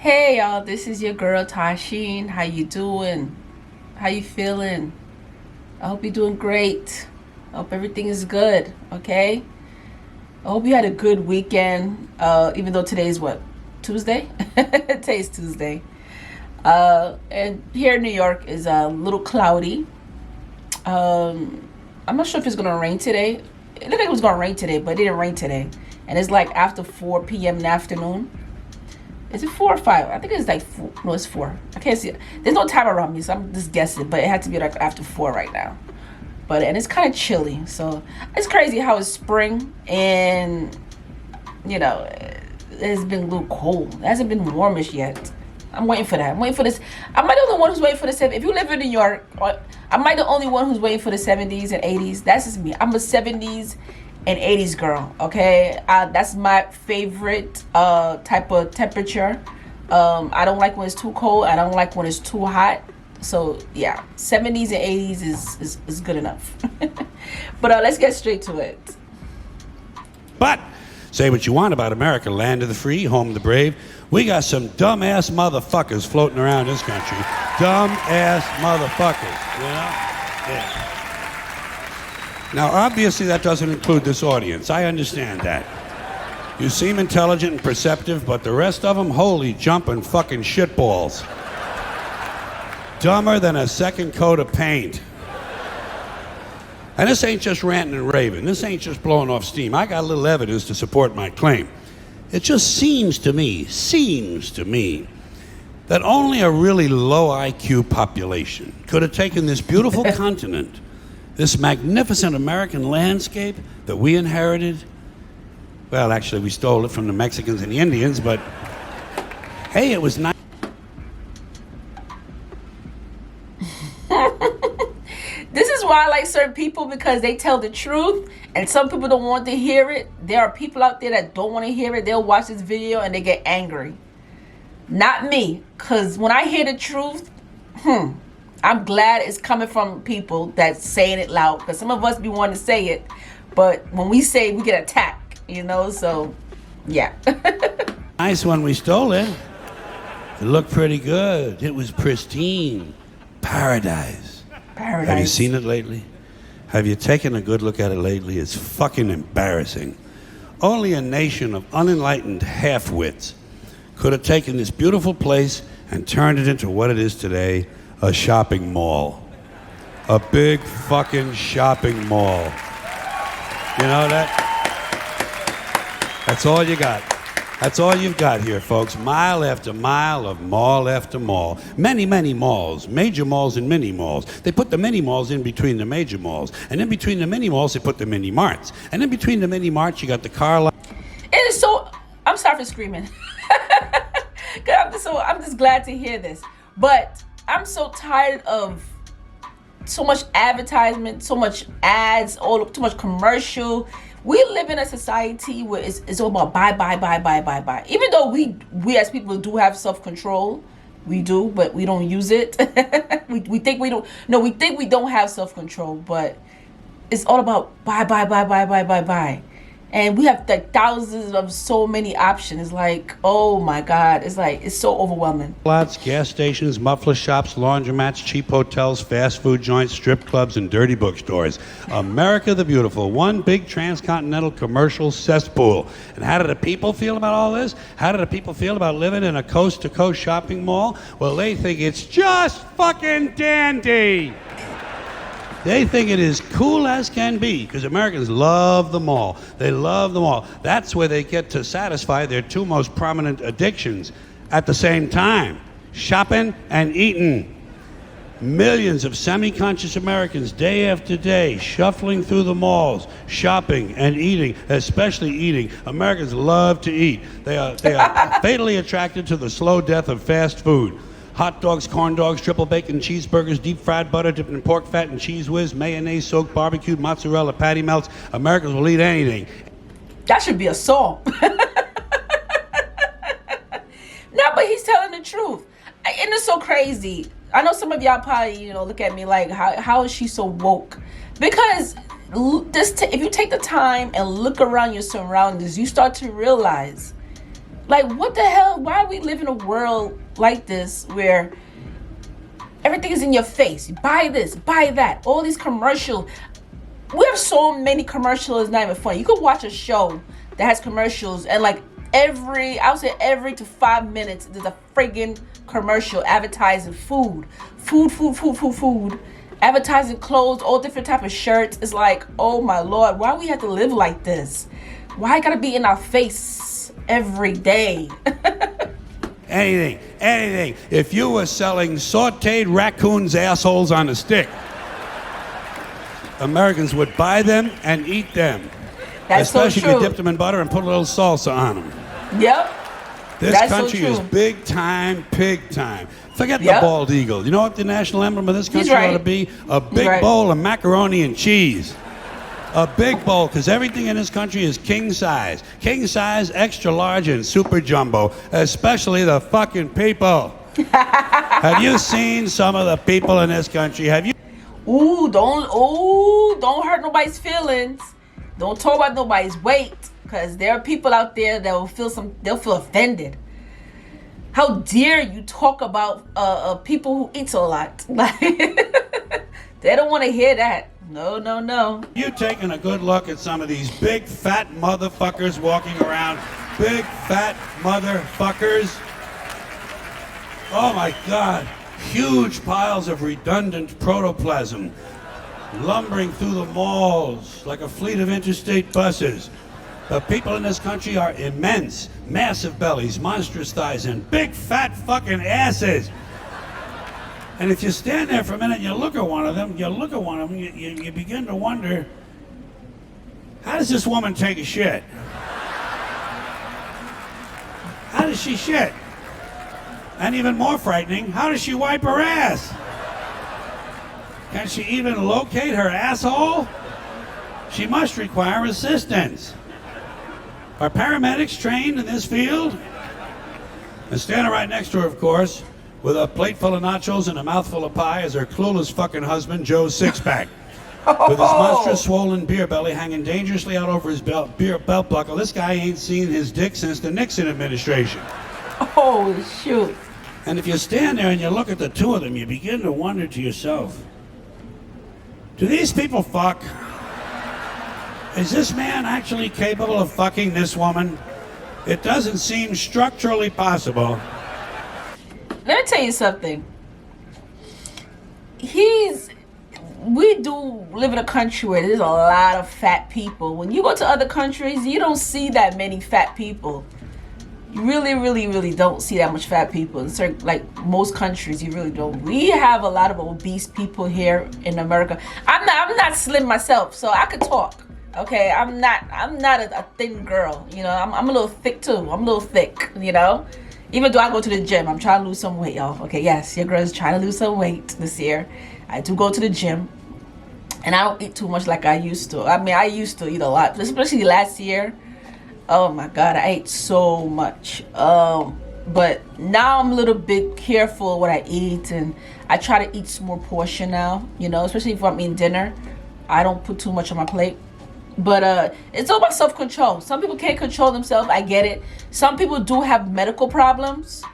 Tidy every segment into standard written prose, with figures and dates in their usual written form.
Hey y'all, this is your girl Tysheen. How you doing? How you feeling? I hope you're doing great. I hope everything is good, okay? I hope you had a good weekend. Even though today's what? Tuesday? Today's Tuesday. And here in New York is a little cloudy. I'm not sure if it's gonna rain today. It looked like it was gonna rain today, but it didn't rain today. And it's like after 4 p.m. in the afternoon. Is it 4 or 5? I think it's like 4. No, it's 4. I can't see it. There's no time around me, so I'm just guessing. But it had to be like after 4 right now. And it's kind of chilly, so it's crazy how it's spring and it's been a little cold. It hasn't been warmish yet. I'm waiting for that. I'm waiting for this. Am I the only one who's waiting for the 70s? If you live in New York, am I the only one who's waiting for the 70s and 80s? That's just me. I'm a 70s and 80s girl, okay? That's my favorite type of temperature. I don't like when it's too cold. I don't like when it's too hot. So yeah, 70s and 80s is good enough. But let's get straight to it. But say what you want about America, land of the free, home of the brave. We got some dumbass motherfuckers floating around this country. Dumbass motherfuckers, you know? Yeah. Now, obviously, that doesn't include this audience. I understand that. You seem intelligent and perceptive, but the rest of them, holy jumping fucking shitballs. Dumber than a second coat of paint. And this ain't just ranting and raving. This ain't just blowing off steam. I got a little evidence to support my claim. It just seems to me, that only a really low IQ population could have taken this beautiful continent, this magnificent American landscape that we inherited. Well, actually, we stole it from the Mexicans and the Indians, but hey, it was nice. This is why I like certain people, because they tell the truth and some people don't want to hear it. There are people out there that don't want to hear it. They'll watch this video and they get angry. Not me, because when I hear the truth, I'm glad it's coming from people that's saying it loud, because some of us be wanting to say it, but when we say it, we get attacked, so yeah. Nice when we stole it. It looked pretty good. It was pristine. Paradise. Have you seen it lately? Have you taken a good look at it lately? It's fucking embarrassing. Only a nation of unenlightened half-wits could have taken this beautiful place and turned it into what it is today, a shopping mall. A big fucking shopping mall. You know that? That's all you got. That's all you've got here, folks. Mile after mile of mall after mall. Many, many malls. Major malls and mini malls. They put the mini malls in between the major malls. And in between the mini malls, they put the mini marts. And in between the mini marts, you got the Carlin. It is so... I'm sorry for screaming. I'm just glad to hear this. But I'm so tired of so much advertisement, so much ads, too much commercial. We live in a society where it's all about buy. Even though we as people do have self-control, we do, but we don't use it. we think we don't. No, we think we don't have self-control, but it's all about buy. And we have like thousands of so many options. Like, oh my God, it's so overwhelming. Lots, gas stations, muffler shops, laundromats, cheap hotels, fast food joints, strip clubs, and dirty bookstores. America the Beautiful, one big transcontinental commercial cesspool. And how do the people feel about all this? How do the people feel about living in a coast-to-coast shopping mall? Well, they think it's just fucking dandy. They think it is cool as can be, because Americans love the mall. They love the mall. That's where they get to satisfy their two most prominent addictions at the same time: shopping and eating. Millions of semi-conscious Americans, day after day, shuffling through the malls, shopping and eating, especially eating. Americans love to eat. They are fatally attracted to the slow death of fast food. Hot dogs, corn dogs, triple bacon cheeseburgers, deep fried butter dipped in pork fat and cheese whiz, mayonnaise soaked barbecued mozzarella patty melts. Americans will eat anything. That should be a song. No, but he's telling the truth. And it's so crazy. I know some of y'all probably, look at me like, how is she so woke? Because if you take the time and look around your surroundings, you start to realize Like, what the hell? Why do we live in a world like this where everything is in your face? You buy this, buy that. All these commercials. We have so many commercials, it's not even funny. You could watch a show that has commercials and like I would say every to 5 minutes, there's a friggin' commercial advertising food. Food. Advertising clothes, all different type of shirts. It's like, oh my Lord, why we have to live like this? Why it gotta be in our face every day? Anything. If you were selling sauteed raccoons' assholes on a stick, Americans would buy them and eat them. That's Especially so if true. you dipped them in butter and put a little salsa on them. Yep. This That's country so is true. big time, pig time. Forget Yep. the bald eagle. You know what the national emblem of this country right. ought to be? A big right. bowl of macaroni and cheese. A big bowl, because everything in this country is king size. King size, extra large, and super jumbo. Especially the fucking people. Have you seen some of the people in this country? Have you? Don't hurt nobody's feelings. Don't talk about nobody's weight, because there are people out there that they'll feel offended. How dare you talk about people who eat a lot? Like, they don't want to hear that. No. You taking a good look at some of these big fat motherfuckers walking around? Big fat motherfuckers. Oh my God. Huge piles of redundant protoplasm lumbering through the malls like a fleet of interstate buses. The people in this country are immense, massive bellies, monstrous thighs, and big fat fucking asses. And if you stand there for a minute and you look at one of them, you begin to wonder, how does this woman take a shit? How does she shit? And even more frightening, how does she wipe her ass? Can she even locate her asshole? She must require assistance. Are paramedics trained in this field? And standing right next to her, of course, with a plate full of nachos and a mouthful of pie, is her clueless fucking husband, Joe Sixpack. With his monstrous swollen beer belly hanging dangerously out over his belt buckle. This guy ain't seen his dick since the Nixon administration. Oh, shoot. And if you stand there and you look at the two of them, you begin to wonder to yourself, do these people fuck? Is this man actually capable of fucking this woman? It doesn't seem structurally possible. Let me tell you something. We do live in a country where there's a lot of fat people. When you go to other countries, you don't see that many fat people. You really don't see that much fat people. In certain, like most countries, you really don't. We have a lot of obese people here in America. I'm not slim myself, so I could talk. Okay, I'm not a thin girl. You know, I'm a little thick too. I'm a little thick. You know, even though I go to the gym, I'm trying to lose some weight, y'all. Okay, yes, your girl is trying to lose some weight this year. I do go to the gym, and I don't eat too much like I used to. I mean, I used to eat a lot, especially last year. Oh my God, I ate so much. But now I'm a little bit careful what I eat, and I try to eat small portion now. You know, especially if I'm eating dinner, I don't put too much on my plate. But it's all about self-control. Some people can't control themselves. I get it. Some people do have medical problems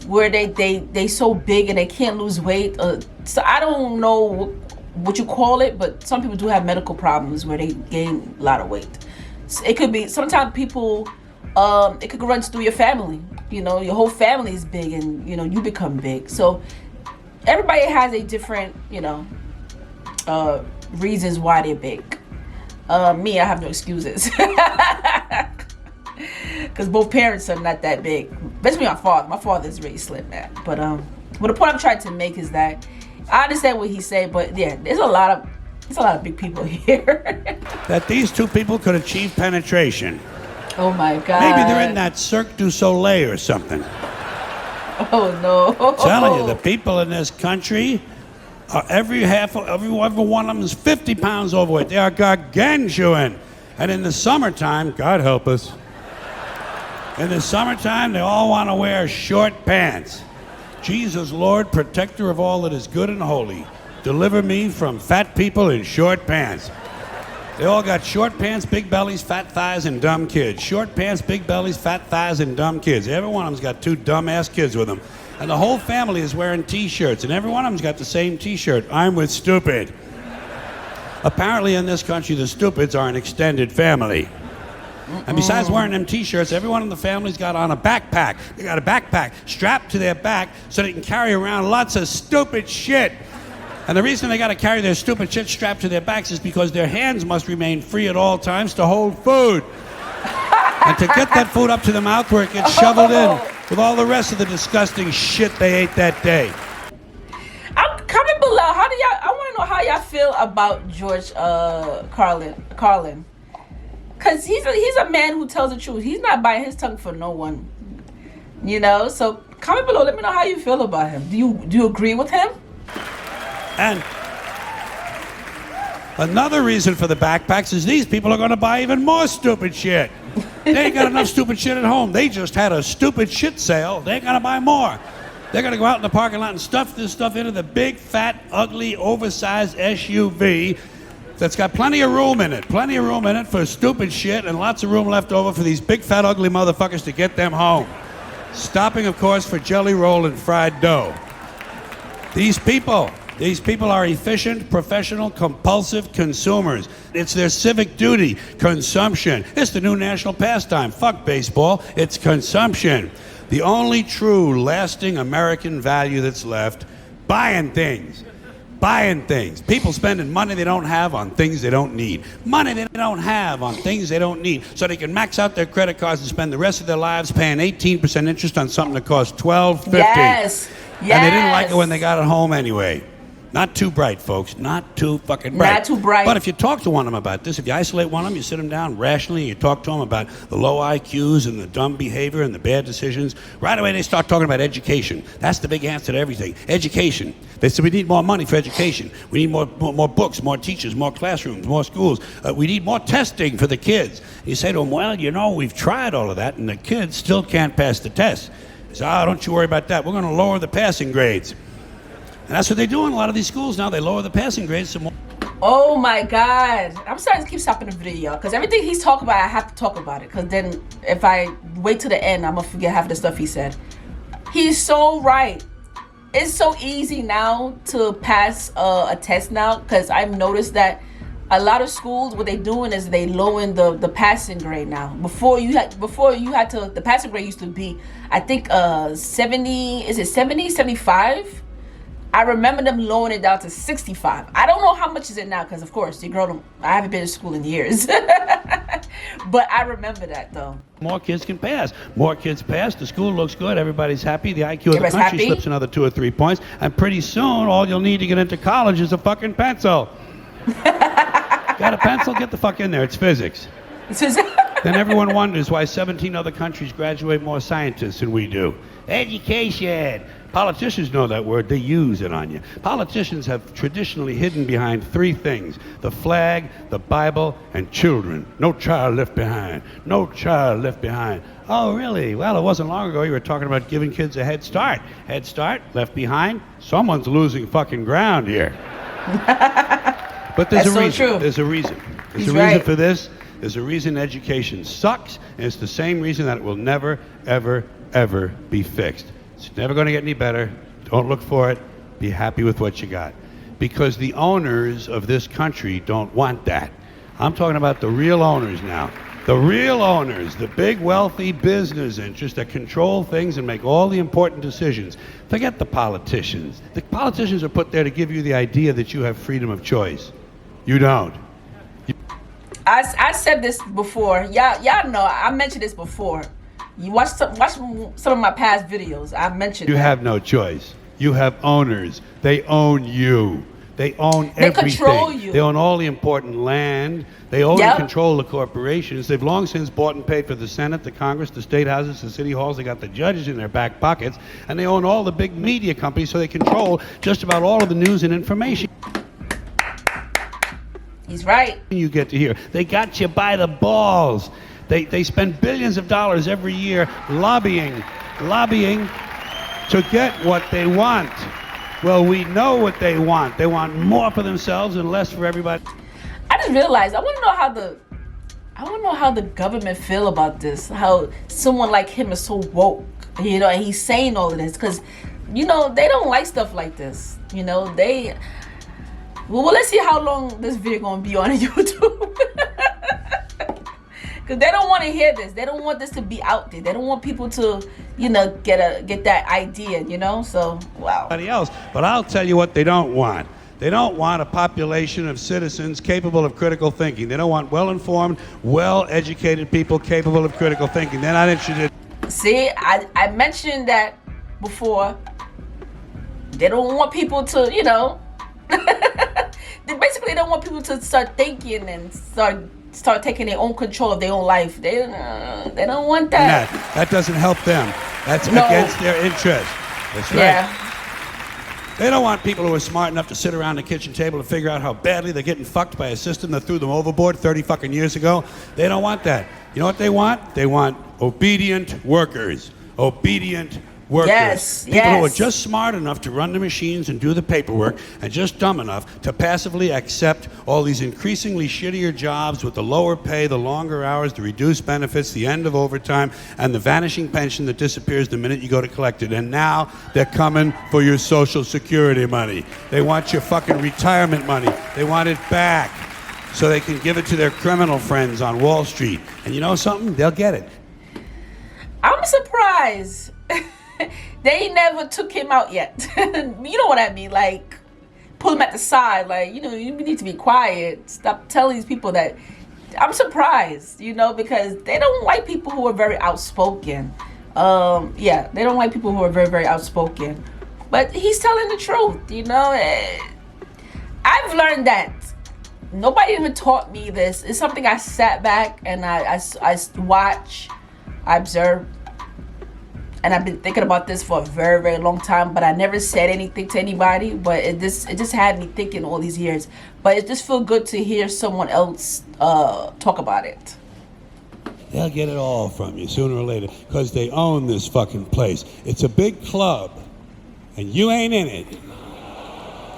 where they so big and they can't lose weight. So I don't know what you call it, but some people do have medical problems where they gain a lot of weight. So it could be, sometimes people, it could run through your family. You know, your whole family is big and, you know, you become big. So everybody has a different, you know, reasons why they're big. Me, I have no excuses. Because both parents are not that big. Especially my father. My father is really slim, man. But the point I'm trying to make is that I understand what he's saying, but yeah, there's a lot of big people here. That these two people could achieve penetration. Oh my God. Maybe they're in that Cirque du Soleil or something. Oh no. Telling you, the people in this country, every one of them is 50 pounds overweight. They are gargantuan. And in the summertime, God help us, in the summertime, they all want to wear short pants. Jesus, Lord, protector of all that is good and holy, deliver me from fat people in short pants. They all got short pants, big bellies, fat thighs, and dumb kids. Short pants, big bellies, fat thighs, and dumb kids. Every one of them's got 2 dumb-ass kids with them. And the whole family is wearing T-shirts, and every one of them's got the same T-shirt. I'm with stupid. Apparently in this country, the stupids are an extended family. And besides wearing them T-shirts, everyone in the family's got on a backpack. They got a backpack strapped to their back so they can carry around lots of stupid shit. And the reason they got to carry their stupid shit strapped to their backs is because their hands must remain free at all times to hold food. And to get that food up to the mouth where it gets shoveled in with all the rest of the disgusting shit they ate that day. Comment below. I want to know how y'all feel about George Carlin. Because he's a man who tells the truth. He's not biting his tongue for no one. You know? So comment below. Let me know how you feel about him. Do you agree with him? And another reason for the backpacks is these people are going to buy even more stupid shit. They ain't got enough stupid shit at home. They just had a stupid shit sale. They ain't going to buy more. They're going to go out in the parking lot and stuff this stuff into the big, fat, ugly, oversized SUV that's got plenty of room in it. Plenty of room in it for stupid shit and lots of room left over for these big, fat, ugly motherfuckers to get them home. Stopping, of course, for jelly roll and fried dough. These people are efficient, professional, compulsive consumers. It's their civic duty, consumption. It's the new national pastime. Fuck baseball, it's consumption. The only true, lasting American value that's left, buying things. Buying things. People spending money they don't have on things they don't need. Money they don't have on things they don't need. So they can max out their credit cards and spend the rest of their lives paying 18% interest on something that costs $12.50. Yes. And they didn't like it when they got it home anyway. Not too bright, folks. Not too fucking bright. Not too bright. But if you talk to one of them about this, if you isolate one of them, you sit them down rationally, you talk to them about the low IQs and the dumb behavior and the bad decisions, right away they start talking about education. That's the big answer to everything. Education. They said we need more money for education. We need more books, more teachers, more classrooms, more schools. We need more testing for the kids. You say to them, well, you know, we've tried all of that, and the kids still can't pass the test. They say, oh, don't you worry about that. We're going to lower the passing grades. And that's what they do in a lot of these schools now. They lower the passing grades some more. Oh my God. I'm starting to keep stopping the video, because everything he's talking about, I have to talk about it. Because then if I wait to the end, I'm going to forget half the stuff he said. He's so right. It's so easy now to pass a test now, because I've noticed that a lot of schools, what they're doing is they lowering the passing grade now. Before you had to, the passing grade used to be, I think 70, is it 70, 75? I remember them lowering it down to 65. I don't know how much is it now, because of course, I haven't been to school in years. But I remember that though. More kids can pass. More kids pass. The school looks good. Everybody's happy. The IQ of the country slips another 2 or 3 points. And pretty soon, all you'll need to get into college is a fucking pencil. Got a pencil? Get the fuck in there. It's physics. Then everyone wonders why 17 other countries graduate more scientists than we do. Education. Politicians know that word. They use it on you. Politicians have traditionally hidden behind 3 things: the flag, the Bible, and children. No child left behind. No child left behind. Oh, really? Well, it wasn't long ago you were talking about giving kids a head start. Head start, left behind. Someone's losing fucking ground here. But there's a reason. True. There's a reason. There's a reason for this. There's a reason education sucks, and it's the same reason that it will never, ever, ever be fixed. It's never going to get any better. Don't look for it. Be happy with what you got. Because the owners of this country don't want that. I'm talking about the real owners now. The real owners, the big wealthy business interests that control things and make all the important decisions. Forget the politicians. The politicians are put there to give you the idea that you have freedom of choice. You don't. I said this before. Y'all know I mentioned this before. You watch some of my past videos. I mentioned you have no choice. You have owners. They own you. They own everything. They control you. They own all the important land. They own and control the corporations. They've long since bought and paid for the Senate, the Congress, the state houses, the city halls. They got the judges in their back pockets. And they own all the big media companies, so they control just about all of the news and information. He's right. You get to hear. They got you by the balls. They spend billions of dollars every year lobbying to get what they want. Well, we know what they want. They want more for themselves and less for everybody. I just realized I want to know how the government feel about this. How someone like him is so woke, and he's saying all of this because, they don't like stuff like this. Well, let's see how long this video gonna be on YouTube. Because they don't want to hear this. They don't want this to be out there. They don't want people to, get that idea. So wow. Else, but I'll tell you what they don't want. They don't want a population of citizens capable of critical thinking. They don't want well-informed, well-educated people capable of critical thinking. They're not interested. See, I mentioned that before. They don't want people to, they basically don't want people to start thinking and start taking their own control of their own life. They don't want that. That doesn't help them. That's against their interest. That's right. Yeah. They don't want people who are smart enough to sit around the kitchen table and figure out how badly they're getting fucked by a system that threw them overboard 30 fucking years ago. They don't want that. You know what they want? They want obedient workers. Obedient workers. Yes, people who are just smart enough to run the machines and do the paperwork and just dumb enough to passively accept all these increasingly shittier jobs with the lower pay, the longer hours, the reduced benefits, the end of overtime, and the vanishing pension that disappears the minute you go to collect it. And now they're coming for your Social Security money. They want your fucking retirement money. They want it back so they can give it to their criminal friends on Wall Street. And you know something? They'll get it. I'm surprised. They never took him out yet. You know what I mean? Like, pull him at the side. Like, you need to be quiet. Stop telling these people that. I'm surprised, because they don't like people who are very outspoken. They don't like people who are very, very outspoken. But he's telling the truth, I've learned that. Nobody even taught me this. It's something I sat back and I watch, I observe. And I've been thinking about this for a very, very long time, but I never said anything to anybody. But it just had me thinking all these years. But it just feels good to hear someone else talk about it. They'll get it all from you sooner or later because they own this fucking place. It's a big club, and you ain't in it.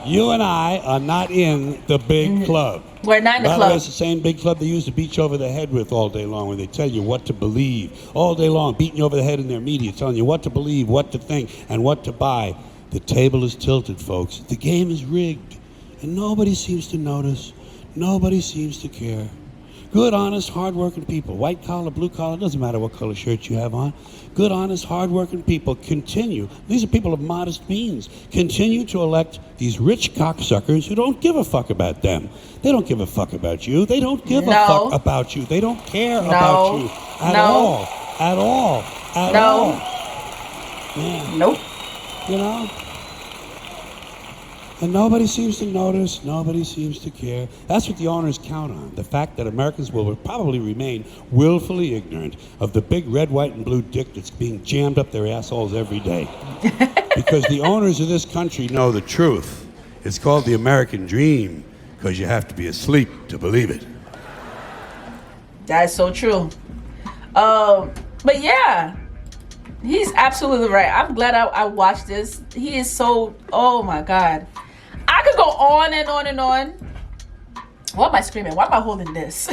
You and I are not in the big club. We're not in the club. It's the same big club they used to beat you over the head with all day long when they tell you what to believe. All day long, beating you over the head in their media, telling you what to believe, what to think, and what to buy. The table is tilted, folks. The game is rigged. And nobody seems to notice. Nobody seems to care. Good, honest, hard-working people, white collar, blue collar, doesn't matter what color shirt you have on. Good, honest, hard-working people continue. These are people of modest means. Continue to elect these rich cocksuckers who don't give a fuck about them. They don't give a fuck about you. They don't give a fuck about you. They don't care about you at all. At all. At all. Yeah. Nope. And nobody seems to notice, nobody seems to care. That's what the owners count on, the fact that Americans will probably remain willfully ignorant of the big red, white, and blue dick that's being jammed up their assholes every day. Because the owners of this country know the truth. It's called the American dream, because you have to be asleep to believe it. That's so true. But yeah, he's absolutely right. I'm glad I watched this. He is so, oh my God. I could go on and on and on. Why am I screaming? Why am I holding this?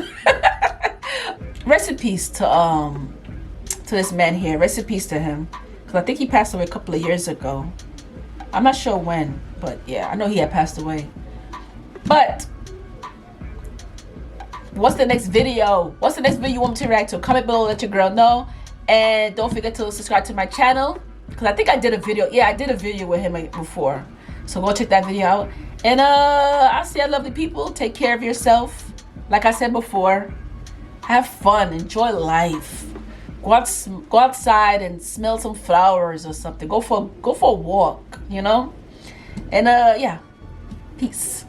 Rest in peace to this man here. Rest in peace to him. Because I think he passed away a couple of years ago. I'm not sure when, but yeah, I know he had passed away. But what's the next video? What's the next video you want me to react to? Comment below, let your girl know. And don't forget to subscribe to my channel. Because I think I did a video. Yeah, I did a video with him before. So go check that video out. And I'll see you lovely people. Take care of yourself. Like I said before, have fun. Enjoy life. Go outside and smell some flowers or something. Go for a walk, And yeah. Peace.